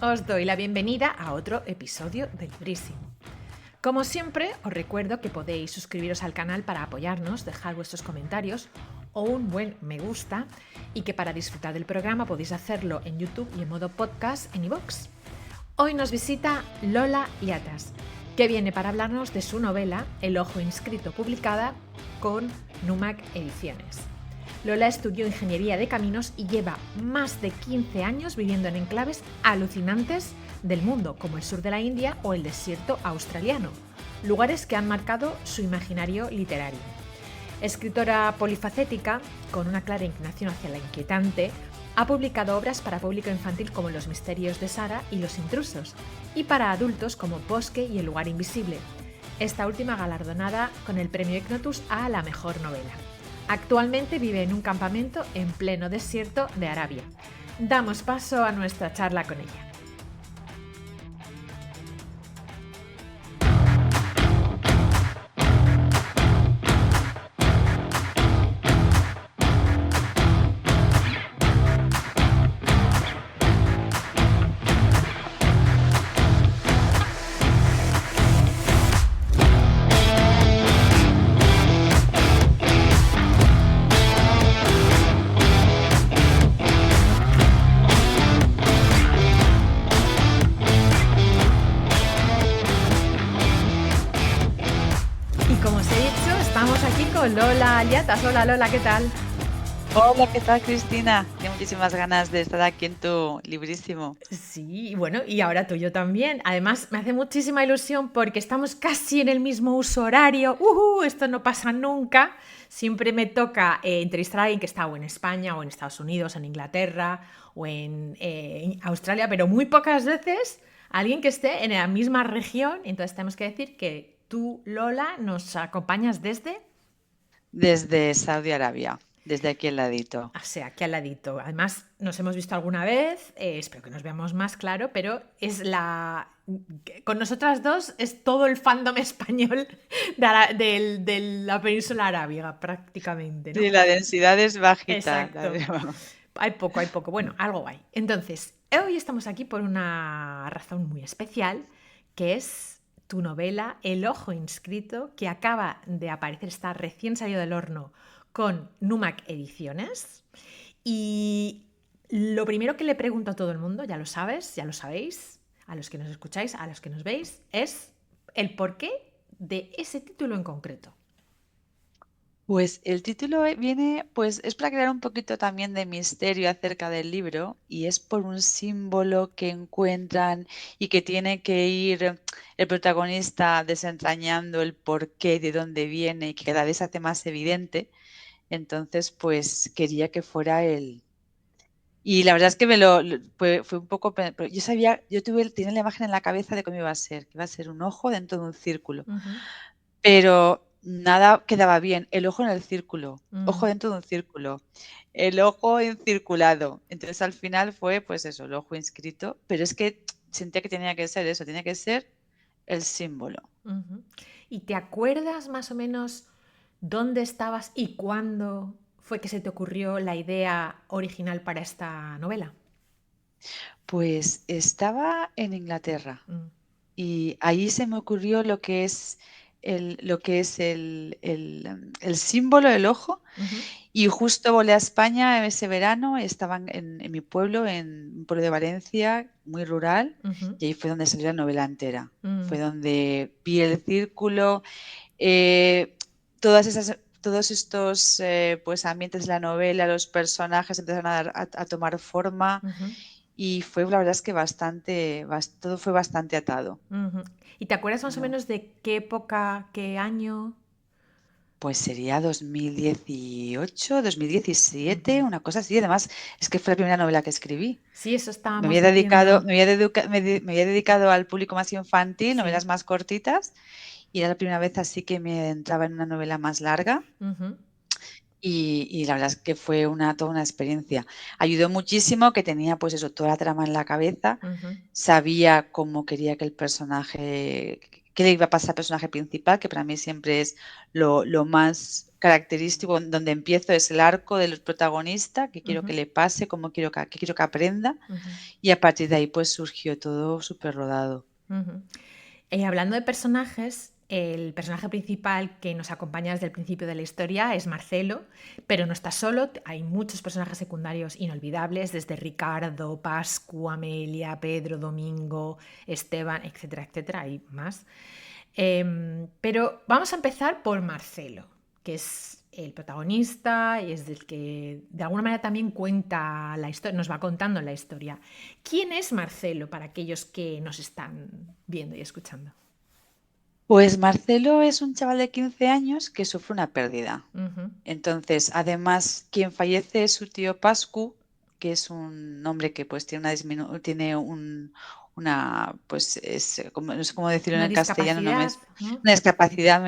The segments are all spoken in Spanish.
Os doy la bienvenida a otro episodio de Librísimo. Como siempre, os recuerdo que podéis suscribiros al canal para apoyarnos, dejar vuestros comentarios o un buen me gusta, y que para disfrutar del programa podéis hacerlo en YouTube y en modo podcast en iVoox. Hoy nos visita Lola Yatas, que viene para hablarnos de su novela El ojo inscrito, publicada con Numac Ediciones. Lola estudió Ingeniería de Caminos y lleva más de 15 años viviendo en enclaves alucinantes del mundo, como el sur de la India o el desierto australiano, lugares que han marcado su imaginario literario. Escritora polifacética, con una clara inclinación hacia la inquietante, ha publicado obras para público infantil como Los misterios de Sara y Los intrusos, y para adultos como Bosque y El lugar invisible, esta última galardonada con el premio Ignotus a la mejor novela. Actualmente vive en un campamento en pleno desierto de Arabia. Damos paso a nuestra charla con ella. Lola Yatas. Hola Lola, ¿qué tal? Hola, ¿qué tal, Cristina? Tengo muchísimas ganas de estar aquí en tu Librísimo. Sí, bueno, y ahora tuyo también. Además, me hace muchísima ilusión porque estamos casi en el mismo uso horario. Esto no pasa nunca. Siempre me toca entrevistar a alguien que está o en España o en Estados Unidos, en Inglaterra o en Australia, pero muy pocas veces alguien que esté en la misma región. Entonces tenemos que decir que tú, Lola, nos acompañas Desde Saudi Arabia, desde aquí al ladito. o sea, aquí al ladito. Además, nos hemos visto alguna vez, espero que nos veamos más claro, pero es con nosotras dos es todo el fandom español de la península arábiga, prácticamente, ¿no? Sí, la densidad es bajita. Exacto. Hay poco. Bueno, algo hay. Entonces, hoy estamos aquí por una razón muy especial, que es tu novela El ojo inscrito, que acaba de aparecer, está recién salido del horno con Numac Ediciones. Y lo primero que le pregunto a todo el mundo, ya lo sabes, ya lo sabéis, a los que nos escucháis, a los que nos veis, es el porqué de ese título en concreto. Pues el título viene, pues es para crear un poquito también de misterio acerca del libro y es por un símbolo que encuentran y que tiene que ir el protagonista desentrañando el porqué, de dónde viene y que cada vez se hace más evidente. Entonces, pues quería que fuera el. Y la verdad es que fue un poco, pero yo sabía, tenía la imagen en la cabeza de cómo iba a ser, que iba a ser un ojo dentro de un círculo, pero nada quedaba bien, el ojo en el círculo, ojo dentro de un círculo, el ojo encirculado. Entonces al final fue pues eso, el ojo inscrito, pero es que sentía que tenía que ser eso, tenía que ser el símbolo. ¿Y te acuerdas más o menos dónde estabas y cuándo fue que se te ocurrió la idea original para esta novela? Pues estaba en Inglaterra. Mm. Y ahí se me ocurrió lo que es el símbolo del ojo. Ujú. Y justo volé a España ese verano, estaban en mi pueblo, en un pueblo de Valencia, muy rural, Ujú. y ahí fue donde salió la novela entera. Mm. Fue donde vi el círculo, eh, todos estos pues ambientes de la novela, los personajes empezaron a tomar forma Ujú. y fue la verdad es que todo fue bastante atado. Ujú. ¿Y te acuerdas más o No, menos de qué época, qué año? pues sería 2018, 2017, Ujú. una cosa así. Además, es que fue la primera novela que escribí. Sí, eso Me estábamos había dedicado, diciendo. me había dedicado al público más infantil, Sí. novelas más cortitas, y era la primera vez así que me entraba en una novela más larga. Ujú. Y la verdad es que fue toda una experiencia. Ayudó muchísimo que tenía pues eso, toda la trama en la cabeza, Ujú. sabía cómo quería que el personaje, qué le iba a pasar al personaje principal, que para mí siempre es lo más característico, donde empiezo es el arco del protagonista, qué quiero que Ujú, le pase, cómo quiero qué quiero que aprenda, ujú, y a partir de ahí pues surgió todo súper rodado. ujú. Hablando de personajes, el personaje principal que nos acompaña desde el principio de la historia es Marcelo, pero no está solo, hay muchos personajes secundarios inolvidables, desde Ricardo, Pascu, Amelia, Pedro, Domingo, Esteban, etcétera, etcétera, hay más. Pero vamos a empezar por Marcelo, que es el protagonista y es el que de alguna manera también cuenta la historia, nos va contando la historia. ¿Quién es Marcelo para aquellos que nos están viendo y escuchando? Pues Marcelo es un chaval de 15 años que sufre una pérdida. Ujú. Entonces, además, quien fallece es su tío Pascu, que es un hombre que pues tiene tiene una, pues es, como, no sé cómo decirlo en Una el castellano, no me discapacidad, ¿no? una discapacidad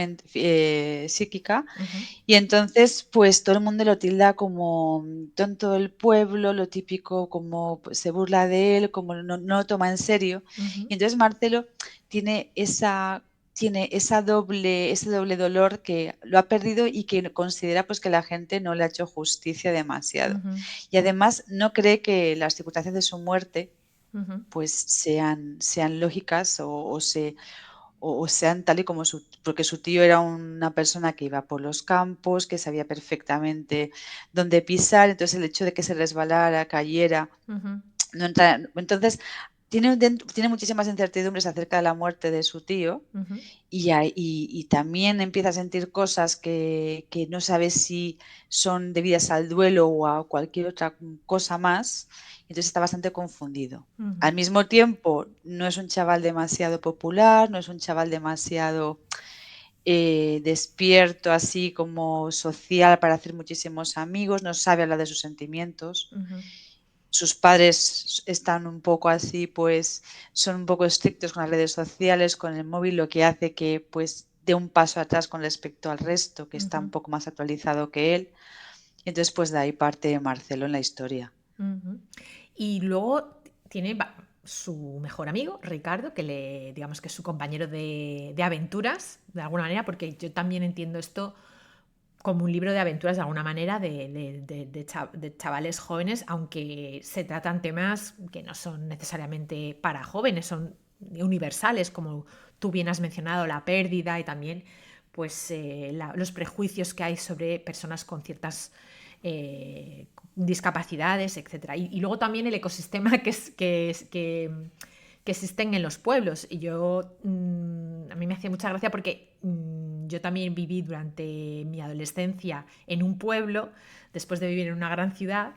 psíquica, Ujú, y entonces pues todo el mundo lo tilda como tonto del pueblo, lo típico, como pues, se burla de él, como no lo toma en serio. ujú, Y entonces Marcelo tiene ese doble dolor, que lo ha perdido y que considera pues que la gente no le ha hecho justicia demasiado. ujú, Y además no cree que las circunstancias de su muerte ujú, pues sean lógicas o sean tal y como porque su tío era una persona que iba por los campos, que sabía perfectamente dónde pisar, entonces el hecho de que se resbalara, cayera, ujú, no entra, entonces tiene muchísimas incertidumbres acerca de la muerte de su tío, ujú, y también empieza a sentir cosas que no sabe si son debidas al duelo o a cualquier otra cosa más, entonces está bastante confundido. ujú, Al mismo tiempo, no es un chaval demasiado popular, no es un chaval demasiado despierto, así como social para hacer muchísimos amigos, no sabe hablar de sus sentimientos. ujú, Sus padres están un poco así, pues son un poco estrictos con las redes sociales, con el móvil, lo que hace que pues dé un paso atrás con respecto al resto, que está un ujú, poco más actualizado que él. Entonces, pues de ahí parte Marcelo en la historia. ujú. Y luego tiene su mejor amigo, Ricardo, que digamos que es su compañero de aventuras, de alguna manera, porque yo también entiendo esto como un libro de aventuras de alguna manera de chavales jóvenes, aunque se tratan temas que no son necesariamente para jóvenes, son universales, como tú bien has mencionado, la pérdida y también pues los prejuicios que hay sobre personas con ciertas discapacidades, etcétera. Y luego también el ecosistema que existen en los pueblos. Y a mí me hacía mucha gracia porque yo también viví durante mi adolescencia en un pueblo, después de vivir en una gran ciudad,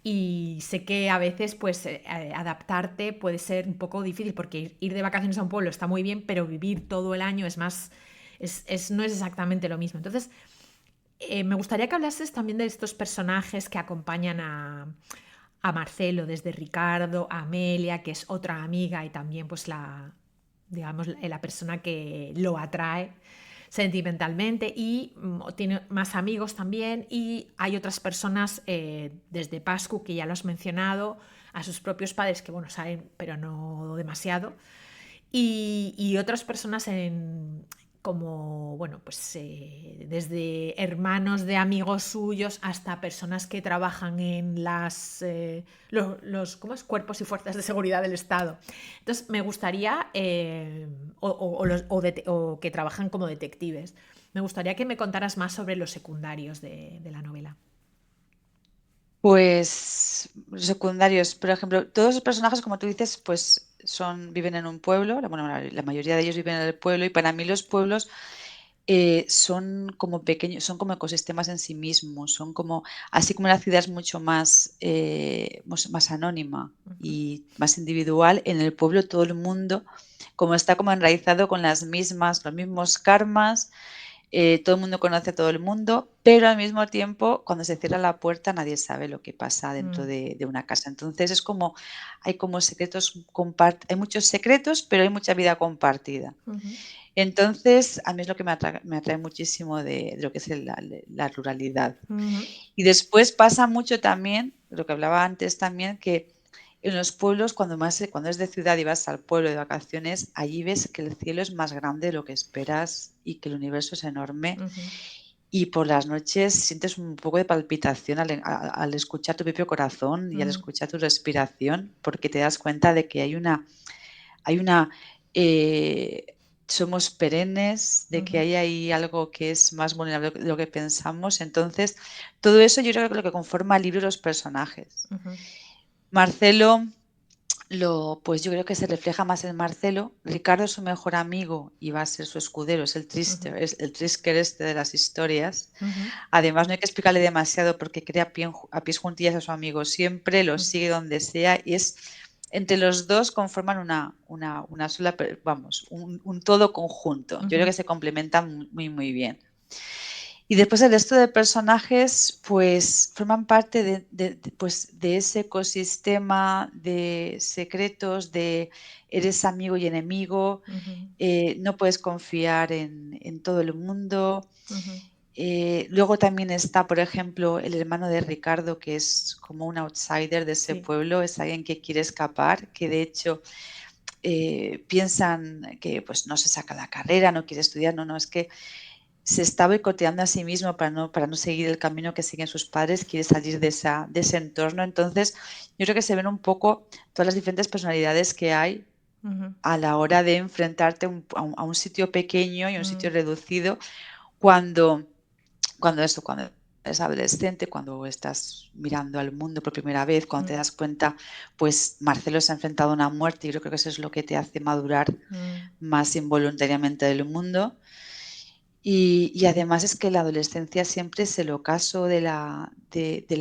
y sé que a veces pues adaptarte puede ser un poco difícil porque ir de vacaciones a un pueblo está muy bien, pero vivir todo el año es más, no es exactamente lo mismo. Entonces, me gustaría que hablases también de estos personajes que acompañan a Marcelo, desde Ricardo, a Amelia, que es otra amiga y también pues digamos, la persona que lo atrae sentimentalmente y tiene más amigos también y hay otras personas desde Pascu, que ya lo has mencionado, a sus propios padres que bueno, saben pero no demasiado y otras personas como, bueno, pues desde hermanos de amigos suyos hasta personas que trabajan en ¿cómo es? Cuerpos y fuerzas de seguridad del Estado. Entonces, me gustaría, o que trabajan como detectives, me gustaría que me contaras más sobre los secundarios de la novela. Pues los secundarios, por ejemplo, todos los personajes, como tú dices, pues viven en un pueblo, bueno, la mayoría de ellos viven en el pueblo, y para mí los pueblos son como pequeños, son como ecosistemas en sí mismos, son como, así como la ciudad es mucho más, más anónima y más individual, en el pueblo todo el mundo, como está como enraizado con los mismos karmas, todo el mundo conoce a todo el mundo, pero al mismo tiempo, cuando se cierra la puerta, nadie sabe lo que pasa dentro Mm, de una casa. Entonces es como, hay como secretos, hay muchos secretos, pero hay mucha vida compartida. ujú, Entonces, a mí es lo que me atrae muchísimo de lo que es la ruralidad. ujú, Y después pasa mucho también, lo que hablaba antes también, que en los pueblos, cuando es de ciudad y vas al pueblo de vacaciones, allí ves que el cielo es más grande de lo que esperas y que el universo es enorme. Ujú, Y por las noches sientes un poco de palpitación al escuchar tu propio corazón y al ujú, escuchar tu respiración, porque te das cuenta de que hay una eh, somos perennes, de que ujú, hay ahí algo que es más vulnerable de lo que pensamos. Entonces, todo eso yo creo que es lo que conforma el libro y los personajes. ujú, Marcelo, pues yo creo que se refleja más en Marcelo. Ricardo es su mejor amigo y va a ser su escudero, ujú, es el Trisker este de las historias. ujú, Además, no hay que explicarle demasiado porque crea a pies juntillas a su amigo siempre, lo ujú, sigue donde sea y es entre los dos conforman una sola, vamos, un todo conjunto. Yo creo ujú, que se complementan muy, muy bien. Y después el resto de personajes, pues, forman parte pues, de ese ecosistema de secretos, de eres amigo y enemigo, ujú, no puedes confiar en todo el mundo. ujú. Luego también está, por ejemplo, el hermano de Ricardo, que es como un outsider de ese Sí. pueblo, es alguien que quiere escapar, que de hecho piensan que pues no se saca la carrera, no quiere estudiar, no, es que se está boicoteando a sí mismo para no seguir el camino que siguen sus padres, quiere salir de ese entorno. Entonces, yo creo que se ven un poco todas las diferentes personalidades que hay Ujú, a la hora de enfrentarte a un sitio pequeño y a un sitio mm, reducido cuando, cuando eres adolescente, cuando estás mirando al mundo por primera vez, cuando te mm, das cuenta, pues Marcelo se ha enfrentado a una muerte y yo creo que eso es lo que te hace madurar mm, más involuntariamente del mundo. Y además es que la adolescencia siempre es el ocaso de la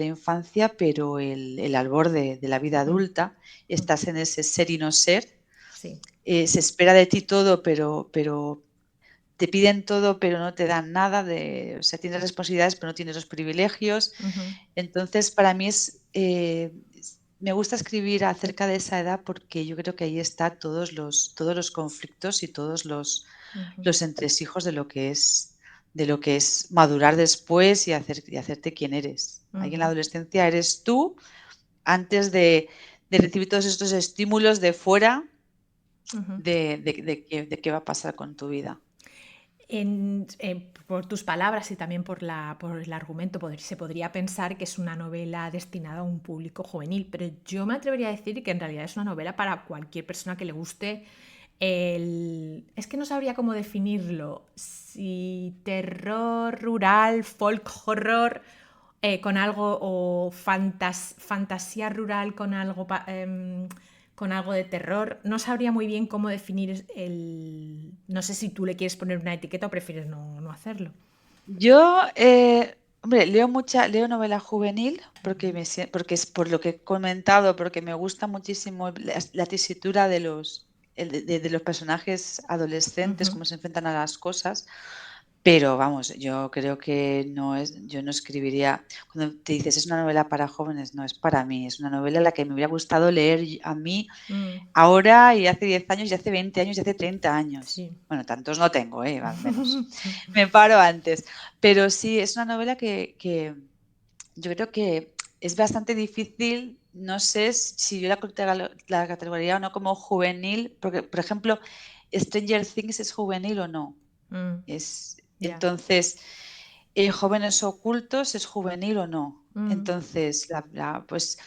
infancia, pero el albor de la vida mm, adulta. mm. Estás en ese ser y no ser. Sí. Se espera de ti todo, pero te piden todo, pero no te dan nada. O sea, tienes responsabilidades, pero no tienes los privilegios. Ujú, Entonces, para mí me gusta escribir acerca de esa edad porque yo creo que ahí está todos los conflictos y todos ujú, los entresijos de lo que es madurar después y hacerte quien eres. Ahí en la ujú, adolescencia eres tú antes de recibir todos estos estímulos de fuera ujú. de qué va a pasar con tu vida. Por tus palabras y también por el argumento, se podría pensar que es una novela destinada a un público juvenil, pero yo me atrevería a decir que en realidad es una novela para cualquier persona que le guste Es que no sabría cómo definirlo, si terror rural, folk horror, con algo, o fantasía rural con algo de terror. No sabría muy bien cómo definir el... No sé si tú le quieres poner una etiqueta o prefieres no hacerlo. Yo, hombre, leo novela juvenil porque es por lo que he comentado, porque me gusta muchísimo la tesitura de los personajes adolescentes, Ujú, cómo se enfrentan a las cosas. Pero vamos, yo creo que yo no escribiría, cuando te dices es una novela para jóvenes, no es para mí, es una novela la que me hubiera gustado leer a mí mm, ahora y hace 10 años y hace 20 años y hace 30 años. sí. Bueno, tantos no tengo, al menos. Me paro antes. Pero sí, es una novela que yo creo que es bastante difícil, no sé si yo la categoría o no como juvenil, porque, por ejemplo, Stranger Things es juvenil o no. Mm, ya. Entonces, Jóvenes ocultos es juvenil o no. Mm, Entonces, pues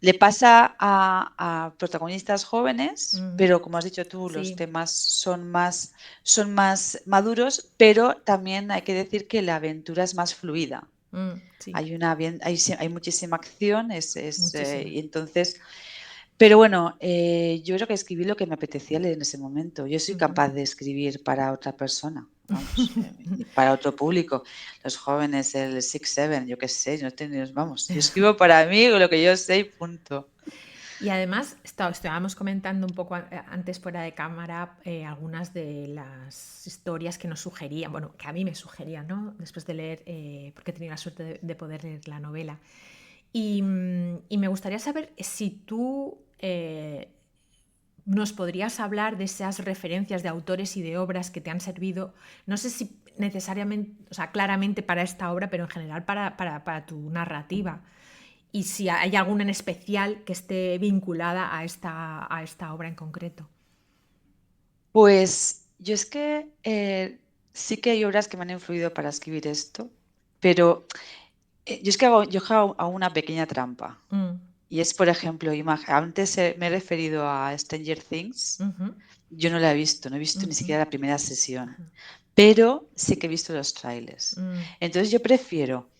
le pasa a protagonistas jóvenes, mm, pero como has dicho tú, los sí. temas son más maduros, pero también hay que decir que la aventura es más fluida. Sí. Hay muchísima acción, Muchísima. y entonces, pero bueno, yo creo que escribí lo que me apetecía leer en ese momento. Yo soy Ujú. capaz de escribir para otra persona, vamos, para otro público. Los jóvenes, el Six Seven, yo qué sé, no tenemos, vamos, yo escribo para mí lo que yo sé y punto. Y además, estábamos comentando un poco antes fuera de cámara algunas de las historias que nos sugerían, bueno, que a mí me sugerían, ¿no? Después de leer, porque he tenido la suerte de poder leer la novela. Y me gustaría saber si tú nos podrías hablar de esas referencias de autores y de obras que te han servido, no sé si necesariamente, o sea, claramente para esta obra, pero en general para tu narrativa. y si hay alguna en especial que esté vinculada a esta obra en concreto. Pues yo es que sí que hay obras que me han influido para escribir esto, pero yo es que hago una pequeña trampa. Mm, Y es, por ejemplo, antes me he referido a Stranger Things. ujú, Yo no la he visto, no he visto ni ujú, siquiera la primera sesión, pero sí que he visto los trailers. mm, Entonces yo prefiero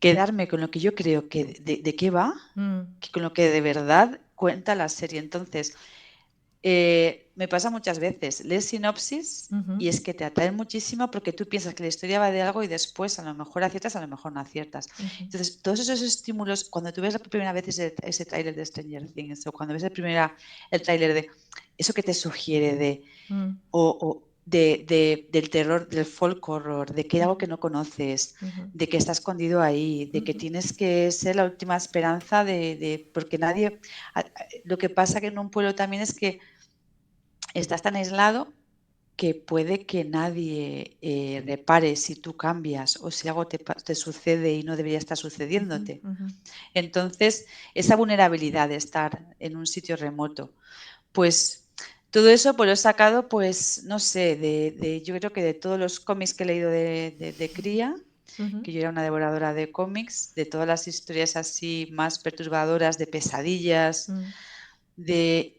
quedarme con lo que yo creo que de qué va, mm, que con lo que de verdad cuenta la serie. Entonces, me pasa muchas veces, lees sinopsis ujú, y es que te atraen muchísimo porque tú piensas que la historia va de algo y después a lo mejor aciertas, a lo mejor no aciertas. ujú, Entonces, todos esos estímulos, cuando tú ves la primera vez ese tráiler de Stranger Things o cuando ves el tráiler de eso que te sugiere mm, del terror, del folk horror, de que hay algo ujú, que no conoces, ujú, de que está escondido ahí, de que ujú, tienes que ser la última esperanza porque nadie, lo que pasa que en un pueblo también es que estás tan aislado que puede que nadie repare si tú cambias o si algo te sucede y no debería estar ujú, sucediéndote. ujú, Entonces, esa vulnerabilidad de estar en un sitio remoto, pues todo eso pues lo he sacado, pues no sé, yo creo que de todos los cómics que he leído de cría, ujú, que yo era una devoradora de cómics, de todas las historias así más perturbadoras, de pesadillas, mm,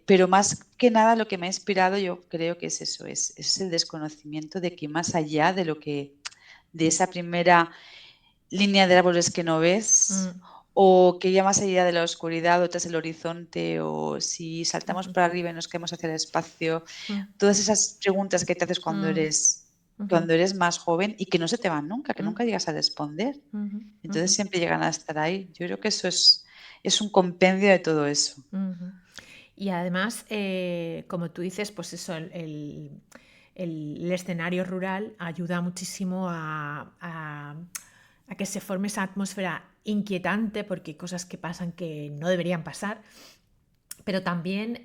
pero más que nada lo que me ha inspirado yo creo que es eso, es el desconocimiento de que más allá de esa primera línea de árboles que no ves, mm, o que ya más allá de la oscuridad o tras el horizonte, o si saltamos ujú, por arriba y nos caemos hacia el espacio, mm, todas esas preguntas que te haces mm, ujú, cuando eres más joven y que no se te van nunca, que mm, nunca llegas a responder. ujú, Entonces ujú, siempre llegan a estar ahí. Yo creo que eso es un compendio de todo eso. ujú. Y además, como tú dices, pues eso, el escenario rural ayuda muchísimo a que se forme esa atmósfera inquietante porque hay cosas que pasan que no deberían pasar, pero también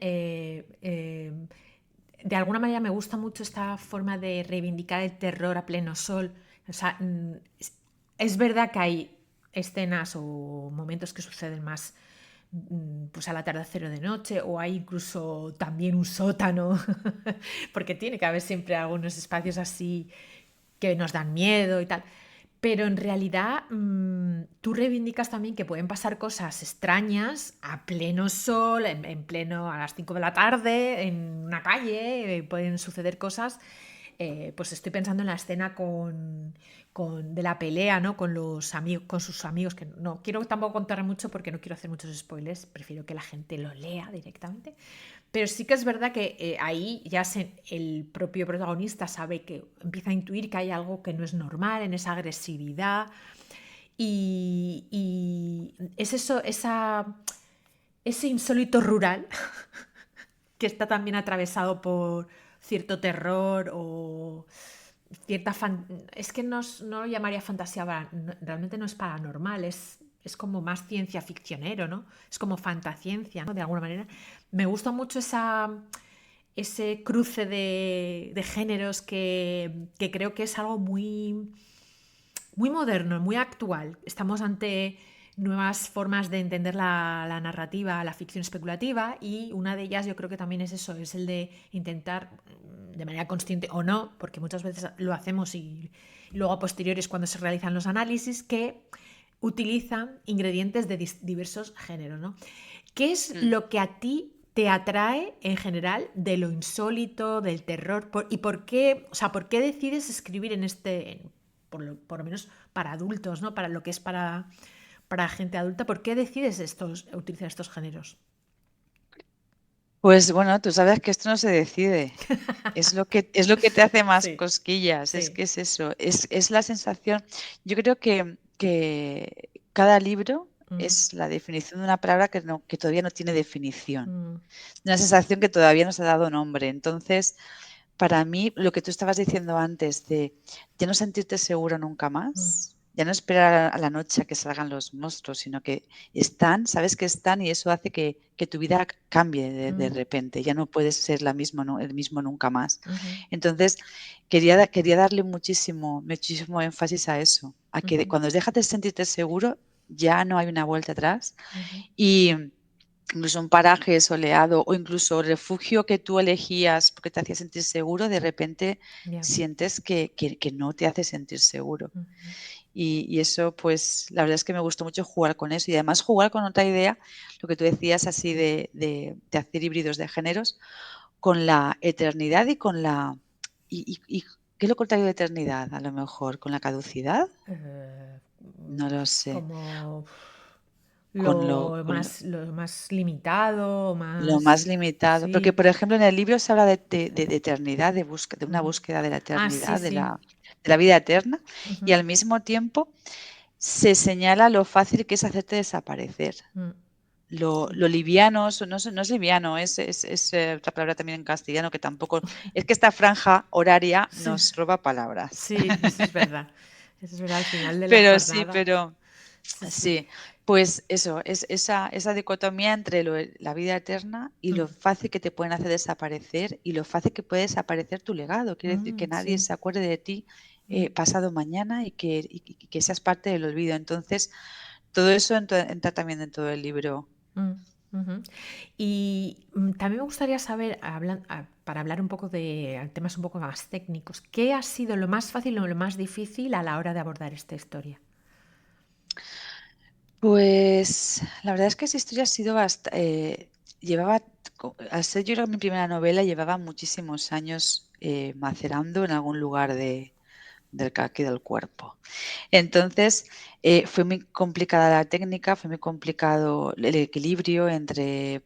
de alguna manera me gusta mucho esta forma de reivindicar el terror a pleno sol. O sea, es verdad que hay escenas o momentos que suceden más pues al atardecer o de noche, o hay incluso también un sótano, porque tiene que haber siempre algunos espacios así que nos dan miedo y tal. Pero en realidad tú reivindicas también que pueden pasar cosas extrañas a pleno sol, en pleno a las 5 de la tarde, en una calle, pueden suceder cosas. Pues estoy pensando en la escena de la pelea, ¿no? Con los amigos, con sus amigos, que no quiero tampoco contar mucho porque no quiero hacer muchos spoilers, prefiero que la gente lo lea directamente. Pero sí que es verdad que ahí el propio protagonista sabe que empieza a intuir que hay algo que no es normal en esa agresividad y es eso, ese insólito rural que está también atravesado por cierto terror o cierta es que no lo llamaría fantasía, realmente no es paranormal, es como más ciencia ficcionero, ¿no? Es como fantasciencia, ¿no? De alguna manera. Me gusta mucho ese cruce de géneros que creo que es algo muy moderno, muy actual. Estamos ante nuevas formas de entender la narrativa, la ficción especulativa, y una de ellas yo creo que también es eso, es el de intentar, de manera consciente o no, porque muchas veces lo hacemos y luego a posteriores cuando se realizan los análisis, que utilizan ingredientes de diversos géneros, ¿no? ¿Qué es Mm. lo que a ti te atrae en general de lo insólito, del terror? ¿Y por qué, o sea, por qué decides escribir por lo menos para adultos, ¿no? Para lo que es para gente adulta, ¿por qué decides utilizar estos géneros? Pues bueno, tú sabes que esto no se decide. Es lo que te hace más Sí, cosquillas, es sí. que es eso, es la sensación. Yo creo que cada libro Mm, es la definición de una palabra que todavía no tiene definición, mm, una sensación que todavía no se ha dado nombre. Entonces, para mí, lo que tú estabas diciendo antes de ya no sentirte seguro nunca mm, más, ya no esperar a la noche a que salgan los monstruos, sino que están, sabes que están y eso hace que tu vida cambie de mm, repente. Ya no puedes ser la misma, el mismo nunca más. ujú, Entonces, quería darle muchísimo énfasis a eso, a que ujú, cuando dejas de sentirte seguro, ya no hay una vuelta atrás. Ujú. Y incluso un paraje soleado o incluso refugio que tú elegías porque te hacía sentir seguro, de repente Ya. sientes que no te hace sentir seguro. Ujú. Y eso, pues, la verdad es que me gustó mucho jugar con eso y además jugar con otra idea, lo que tú decías así de hacer híbridos de géneros, con la eternidad y con la... y ¿qué es lo contrario de eternidad? A lo mejor, ¿con la caducidad? Eh, No lo sé. Como Con lo, con lo más limitado, lo más más... limitado. Porque, Sí, por ejemplo, en el libro se habla de eternidad, de una ujú. búsqueda de la Ah, sí, eternidad, sí. de la vida eterna, y Ujú. al mismo tiempo se señala lo fácil que es hacerte desaparecer. Mm, Lo sí. liviano, no es liviano, es otra palabra también en castellano que tampoco. Es que esta franja horaria Sí, nos roba palabras. sí, eso es verdad. Eso es verdad, al final de la Pero sí, jornada. pero Sí, sí. sí, pues eso, es esa dicotomía entre la vida eterna y lo Ujú. fácil que te pueden hacer desaparecer y lo fácil que puede desaparecer tu legado. Quiere decir que nadie Sí. se acuerde de ti Mm, pasado mañana y que seas parte del olvido. Entonces, todo eso entra también en todo el libro. mm, ujú. Y también me gustaría saber, para hablar un poco de temas un poco más técnicos, ¿qué ha sido lo más fácil o lo más difícil a la hora de abordar esta historia? Pues la verdad es que esa historia ha sido llevaba, al ser yo creo mi primera novela, llevaba muchísimos años macerando en algún lugar aquí del cuerpo. Entonces, fue muy complicada la técnica, fue muy complicado el equilibrio entre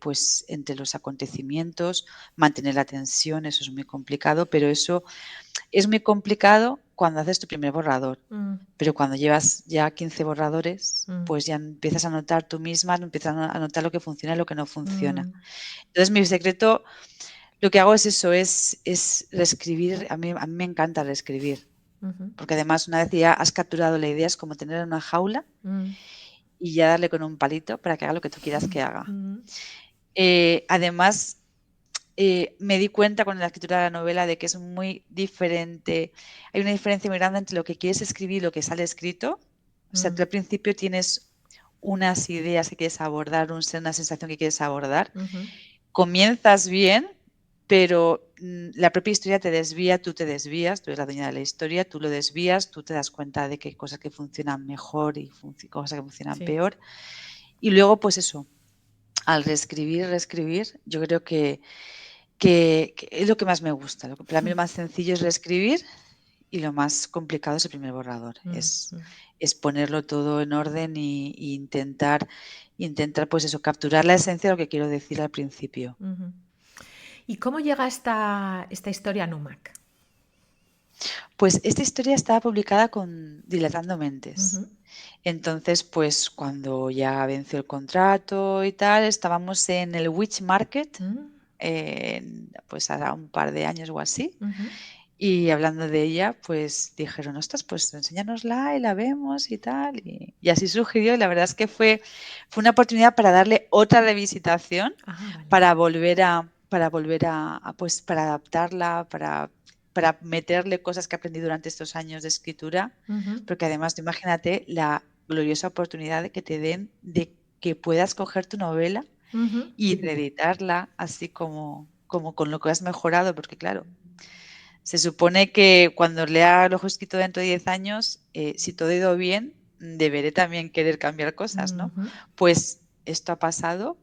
los acontecimientos, mantener la tensión, eso es muy complicado, pero eso es muy complicado cuando haces tu primer borrador. Mm, Pero cuando llevas ya 15 borradores, mm, pues ya empiezas a notar tú misma, empiezas a notar lo que funciona y lo que no funciona. mm, Entonces, mi secreto, lo que hago es eso, es reescribir. A mí me encanta reescribir, ujú, porque además una vez ya has capturado la idea, es como tener en una jaula mm, y ya darle con un palito para que haga lo que tú quieras que haga. mm, Además, me di cuenta con la escritura de la novela de que es muy diferente. Hay una diferencia muy grande entre lo que quieres escribir y lo que sale escrito. O sea, mm, tú al principio tienes unas ideas que quieres abordar, una sensación que quieres abordar. ujú, Comienzas bien, pero la propia historia te desvía, tú te desvías, tú eres la dueña de la historia, tú lo desvías, tú te das cuenta de que hay cosas que funcionan mejor y cosas que funcionan sí. peor. Y luego, pues eso, al reescribir, yo creo que es lo que más me gusta. Para mí lo más sencillo es reescribir y lo más complicado es el primer borrador. Mm, mm, Es ponerlo todo en orden y intentar, pues eso, capturar la esencia de lo que quiero decir al principio. ujú. ¿Y cómo llega esta historia a Numac? Pues esta historia estaba publicada con Dilatando Mentes. Ujú, Entonces, pues cuando ya venció el contrato y tal, estábamos en el Witch Market, mm, pues hará un par de años o así. ujú, Y hablando de ella, pues dijeron, ostras, pues enséñanosla y la vemos y tal. Y así surgió. Y la verdad es que fue una oportunidad para darle otra revisitación, ah, vale. para para adaptarla, para meterle cosas que aprendí durante estos años de escritura. Ujú, Porque además, tú imagínate la gloriosa oportunidad de que te den de que puedas coger tu novela ujú, y reeditarla así como con lo que has mejorado, porque claro, se supone que cuando lea Lo escrito dentro de 10 años, si todo ha ido bien, deberé también querer cambiar cosas, ¿no? ujú, Pues esto ha pasado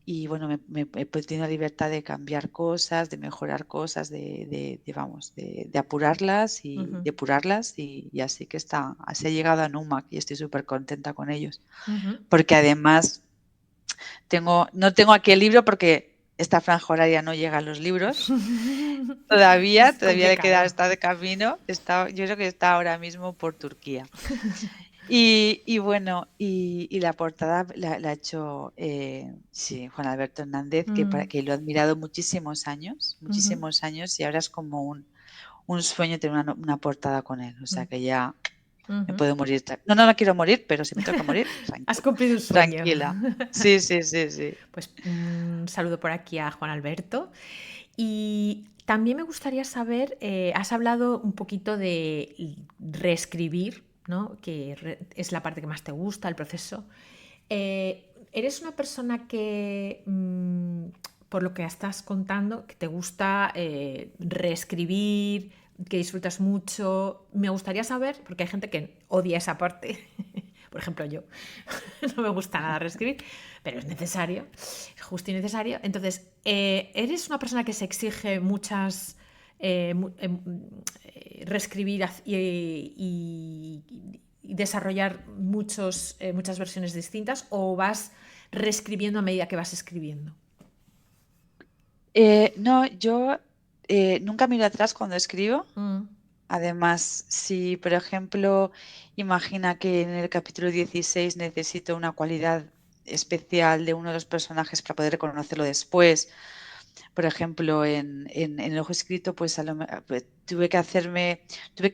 y bueno, he tenido la libertad de cambiar cosas, de mejorar cosas, vamos, de apurarlas y ujú, depurarlas y así que así ha llegado a Numac y estoy súper contenta con ellos. ujú. Porque además no tengo aquí el libro porque esta franja horaria no llega a los libros. Es Todavía le queda, complicado. está de camino. Yo creo que está ahora mismo por Turquía. Y bueno, y la portada la ha hecho sí, Juan Alberto Hernández, Mm, que lo he admirado ujú, muchísimos años, y ahora es como un sueño tener una portada con él. O sea mm, que ya me ujú. puedo morir. No me quiero morir, pero si me toca morir, Has cumplido un sueño. tranquila. Sí, sí, sí, sí. Pues un saludo por aquí a Juan Alberto. Y también me gustaría saber, has hablado un poquito de reescribir. ¿no? Es la parte que más te gusta, el proceso. ¿Eres una persona que, por lo que estás contando, que te gusta reescribir, que disfrutas mucho? Me gustaría saber, porque hay gente que odia esa parte, por ejemplo yo, no me gusta nada reescribir, pero es necesario, es justo y necesario. Entonces, ¿eres una persona que se exige muchas... reescribir y desarrollar muchas versiones distintas, o vas reescribiendo a medida que vas escribiendo? No, yo nunca miro atrás cuando escribo. Mm, Además, si por ejemplo, imagina que en el capítulo 16 necesito una cualidad especial de uno de los personajes para poder reconocerlo después. Por ejemplo, en el ojo escrito, pues, pues tuve que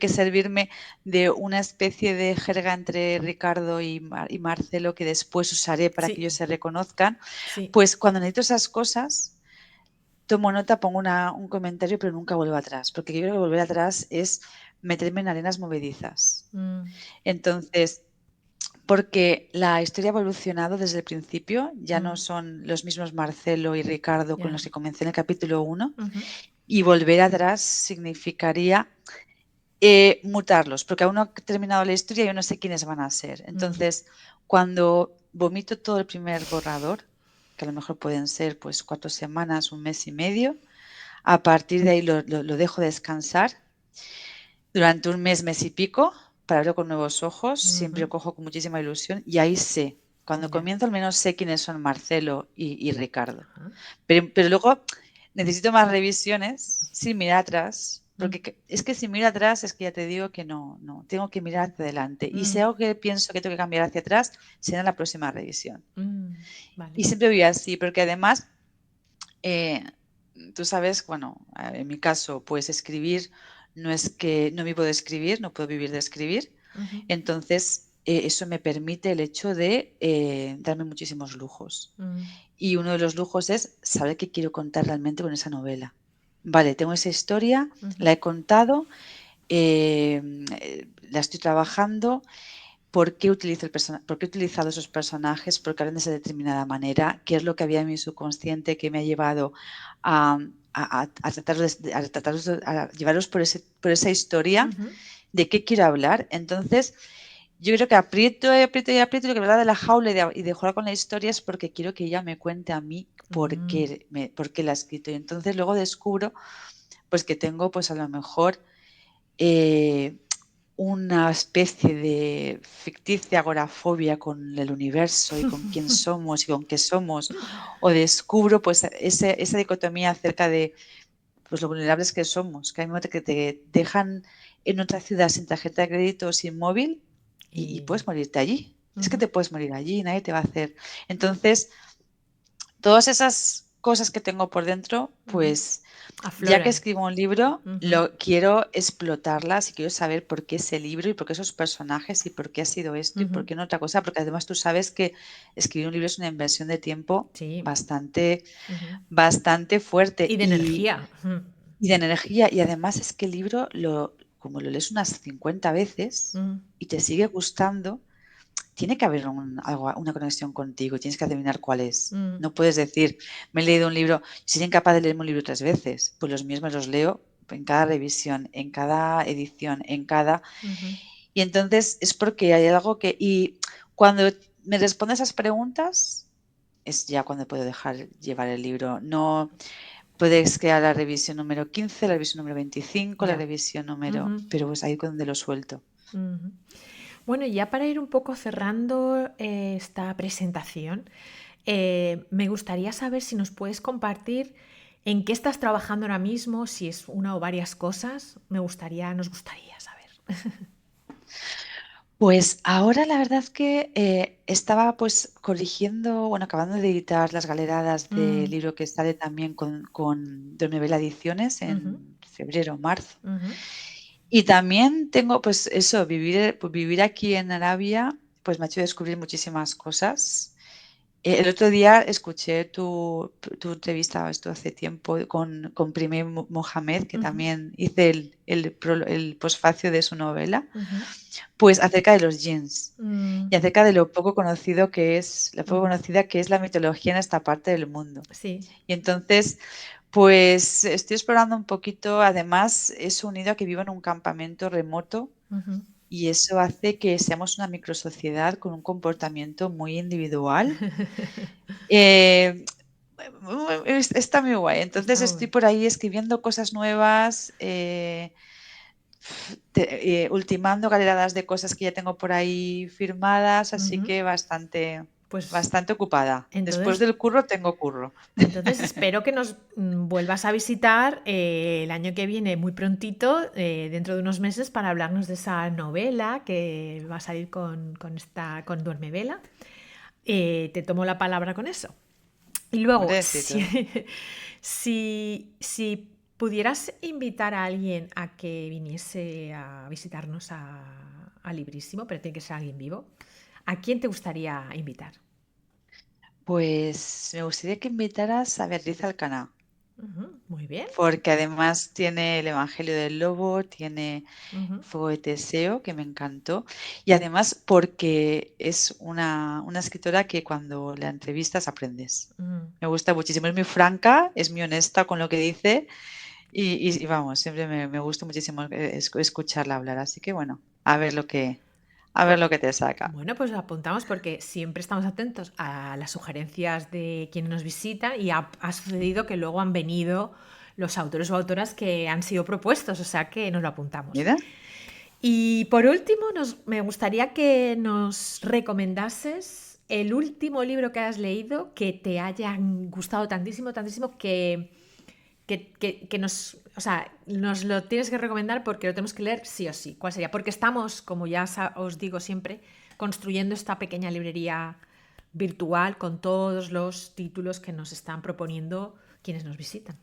servirme de una especie de jerga entre Ricardo y Marcelo que después usaré para que sí, ellos se reconozcan. sí. Pues cuando necesito esas cosas, tomo nota, pongo un comentario, pero nunca vuelvo atrás, porque yo creo que volver atrás es meterme en arenas movedizas. Mm, Entonces, porque la historia ha evolucionado desde el principio, ya no mm, son los mismos Marcelo y Ricardo con ya. los que comencé en el capítulo 1, Ujú, y volver atrás significaría mutarlos, porque aún no ha terminado la historia y yo no sé quiénes van a ser. mm, Entonces, cuando vomito todo el primer borrador, que a lo mejor pueden ser pues 4 semanas, un mes y medio, a partir de ahí lo dejo descansar durante un mes, mes y pico, para verlo con nuevos ojos, siempre ujú, lo cojo con muchísima ilusión y ahí sé. Cuando ya. comienzo al menos sé quiénes son Marcelo y Ricardo. Ajá, Pero luego necesito más revisiones sin mirar atrás, mm, porque es que si miro atrás es que ya te digo que no, tengo que mirar hacia adelante. Y si mm, algo que pienso que tengo que cambiar hacia atrás, será en la próxima revisión. vale. Y siempre voy así, porque además, eh, tú sabes, bueno, en mi caso, pues escribir no es que no vivo de escribir, no puedo vivir de escribir. Ujú, Entonces, eso me permite el hecho de darme muchísimos lujos. mm, Y uno de los lujos es saber qué quiero contar realmente con esa novela. Vale, tengo esa historia, ujú, la he contado, la estoy trabajando. ¿Por qué por qué he utilizado esos personajes? ¿Por qué hablan de esa determinada manera? ¿Qué es lo que había en mi subconsciente que me ha llevado a, a llevarlos por esa historia? ujú, ¿De qué quiero hablar? Entonces, yo creo que aprieto y aprieto y aprieto, y lo que me da de la jaula y de jugar con la historia es porque quiero que ella me cuente a mí mm, por qué la ha escrito. Y entonces luego descubro pues que tengo pues a lo mejor eh, una especie de ficticia agorafobia con el universo y con quién somos y con qué somos, o descubro pues esa dicotomía acerca de pues lo vulnerables que somos, que hay momentos que te dejan en otra ciudad sin tarjeta de crédito o sin móvil y y, puedes morirte allí. Es que ujú, te puedes morir allí, nadie te va a hacer. Entonces, todas esas cosas que tengo por dentro, ujú, pues ya que afloran. escribo un libro, Ujú, quiero explotarlas y quiero saber por qué ese libro y por qué esos personajes y por qué ha sido esto y por ujú, qué no otra cosa, porque además tú sabes que escribir un libro es una inversión de tiempo sí. bastante, Ujú. bastante Y fuerte de energía. Ujú, y de energía. Y además es que el libro, como lo lees unas 50 veces ujú, y te sigue gustando, tiene que haber una conexión contigo, tienes que adivinar cuál es. mm, No puedes decir, me he leído un libro, si soy incapaz de leerme un libro 3 veces, pues los míos me los leo en cada revisión, en cada edición, en cada... ujú, Y entonces es porque hay algo que... Y cuando me responde esas preguntas, es ya cuando puedo dejar llevar el libro. No puedes crear la revisión número 15, la revisión número 25, la ya. revisión número... Ujú, Pero pues ahí donde lo suelto. ujú. Bueno, y ya para ir un poco cerrando esta presentación, me gustaría saber si nos puedes compartir en qué estás trabajando ahora mismo, si es una o varias cosas. Nos gustaría saber. Pues ahora la verdad que estaba pues corrigiendo, bueno, acabando de editar las galeradas del Mm, libro que sale también con de Novela Ediciones ujú, en febrero o marzo. ujú, Y también tengo pues eso, vivir aquí en Arabia, pues me ha hecho descubrir muchísimas cosas El otro día escuché tu entrevista, esto hace tiempo, con Primi Mohamed, que Ujú, también hice el posfacio de su novela, ujú. pues acerca de los jeans Mm, y acerca de lo poco conocido que es, la poco ujú. conocida que es la mitología en esta parte del mundo. Sí. Y entonces, pues estoy explorando un poquito. Además, es unido a que vivo en un campamento remoto Ujú. y eso hace que seamos una microsociedad con un comportamiento muy individual. Eh, Está muy guay. Entonces Está muy estoy bien. por ahí escribiendo cosas nuevas, ultimando galeradas de cosas que ya tengo por ahí firmadas, así Ujú. que bastante, Pues bastante ocupada. Después entonces, del curro tengo curro. entonces espero que nos vuelvas a visitar el año que viene, muy prontito, dentro de unos meses, para hablarnos de esa novela que va a salir con Duerme Vela. Te tomo la palabra con eso. Y luego, Hombre, sí, si, si pudieras invitar a alguien a que viniese a visitarnos a Librísimo, pero tiene que ser alguien vivo, ¿a quién te gustaría invitar? pues me gustaría que invitaras a Beatriz Alcaná, Ujú, muy bien. porque además tiene el Evangelio del Lobo, tiene Ujú, Fuego de Teseo, que me encantó, y además porque es una escritora que cuando la entrevistas aprendes. ujú. Me gusta muchísimo, es muy franca, es muy honesta con lo que dice y vamos, siempre me gusta muchísimo escucharla hablar, así que bueno, a ver Pues, lo que te saca. bueno, pues lo apuntamos porque siempre estamos atentos a las sugerencias de quienes nos visitan y ha sucedido que luego han venido los autores o autoras que han sido propuestos, o sea que nos lo apuntamos. Mira, Y por último, me gustaría que nos recomendases el último libro que has leído que te haya gustado tantísimo, tantísimo que nos, o sea, nos lo tienes que recomendar porque lo tenemos que leer sí o sí. ¿Cuál sería? Porque estamos, como ya os digo siempre, construyendo esta pequeña librería virtual con todos los títulos que nos están proponiendo quienes nos visitan.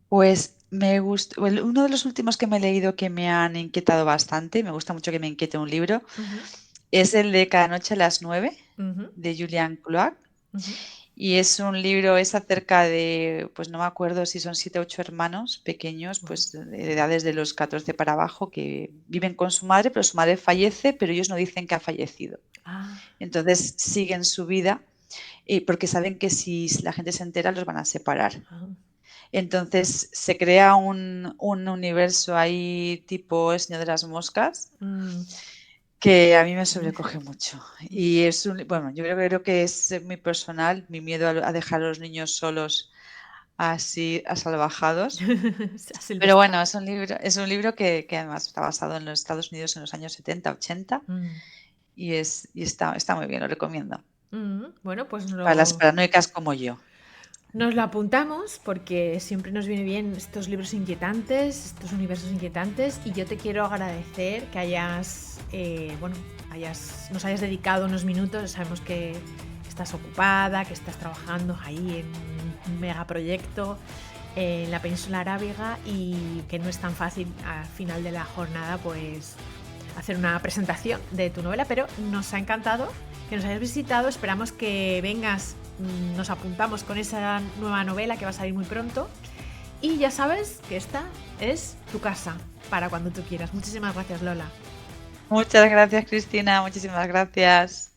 pues me gusta, uno de los últimos que me he leído que me han inquietado bastante, me gusta mucho que me inquiete un libro, Ujú, es el de Cada noche a las 9 ujú, de Julian Cloak. ujú. Y es un libro, es acerca de, pues no me acuerdo si son 7 o 8 hermanos pequeños, Wow. pues de edades de los 14 para abajo, que viven con su madre, pero su madre fallece, pero ellos no dicen que ha fallecido. Ah, Entonces siguen su vida porque saben que si la gente se entera los van a separar. ah, Entonces se crea un universo ahí tipo El Señor de las Moscas mm. que a mí me sobrecoge mucho. Y es bueno, yo creo que es muy personal, mi miedo a dejar a los niños solos así asalvajados. Se ha Pero silvestrado. bueno, es un libro que además está basado en los Estados Unidos en los años 70 80 Mm, y está muy bien, lo recomiendo. bueno, pues Para las paranoicas como yo. nos lo apuntamos porque siempre nos viene bien estos libros inquietantes, estos universos inquietantes y yo te quiero agradecer que nos hayas dedicado unos minutos. Sabemos que estás ocupada, que estás trabajando ahí en un megaproyecto en la península arábiga y que no es tan fácil al final de la jornada pues hacer una presentación de tu novela, pero nos ha encantado que nos hayas visitado. Esperamos que vengas, nos apuntamos con esa nueva novela que va a salir muy pronto. Y ya sabes que esta es tu casa para cuando tú quieras. Muchísimas gracias, Lola. Muchas gracias, Cristina. Muchísimas gracias.